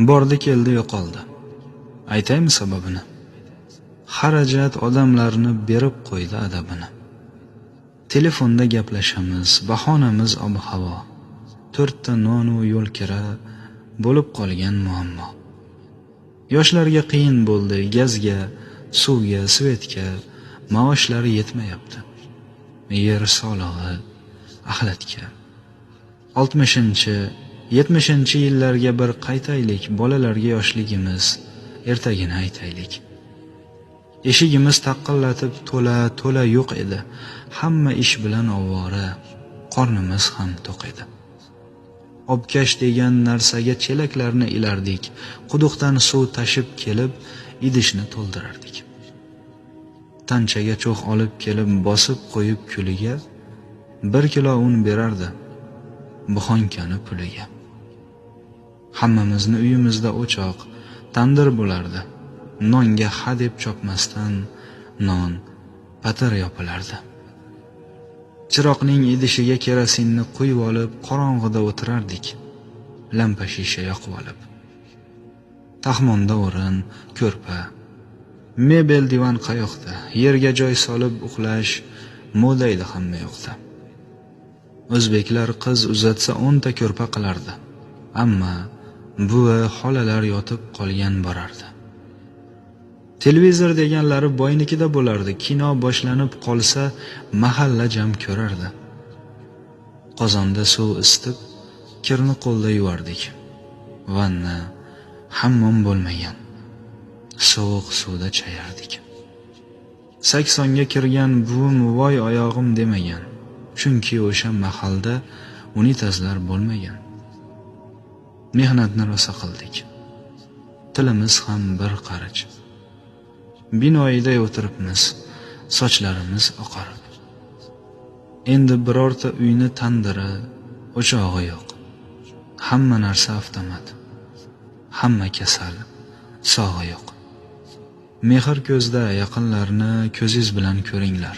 Bordi keldi yo'qoldi. Aytaymi sababini? Xarajat odamlarni berib qo'ydi adabini. Telefonda gaplashamiz, bahonamiz ob-havo. 4 ta non u yo'l kira bo'lib qolgan muammo. Yoshlarga qiyin bo'ldi gazga, suvga, svetga, maoshlari yetmayapti. Yer solig'i, axlatga. 60-70 yillarga bir qaytaylik, bolalarga yoshligimiz, ertagini aytaylik. Eshigimiz taqillatib to'la yo'q edi. Hamma ish bilan ovora, qornimiz ham to'q edi. Obkash degan narsaga chelaklarni ilardik. Quduqdan suv tashib kelib, idishni to'ldirardik. Tanchaga cho'g' olib kelib bosib qo'yib kuliga 1 kilo un berardi, buxonkani puliga. Hammamizni uyimizda o'choq, tandir bo'lardi. Nonga ha deb chopmasdan non, patir yopilardi. Chiroqning idishiga kerosinni quyib olib, qorong'ida o'tirardik, lampa shisha yoqib olib. Taxmonda o'rin, ko'rpa, mebel divan qayoqda, yerga joy solib uxlash moda edi hamma yoqda. O'zbeklar qiz uzatsa 10 ta ko'rpa qilardi, ammo buvi, xolalar yotib qolgan borardi. Televizor deganlari boynikida bo'lardi. Kino boshlanib qolsa, mahalla jam ko'rardi. Qozonda suv isitib, kirni qo'lda yuvardik. Vanna, hammom bo'lmagan. Sovuq suvda chayardik. 80ga kirgan buvim voy oyog'im demagan. Chunki o'sha mahalda unitazlar bo'lmagan. Mehnatni rosa qildik. Tilimiz ham bir qarich. Binoyida o'tiribmiz, sochlarimiz oqarib. Endi birorta uyni tandiri, o'chog'i yo'q. Hamma narsa avtomat. Hamma kasal, sog'i yo'q. Mehr ko'zda, yaqinlarni ko'zingiz bilan ko'ringlar.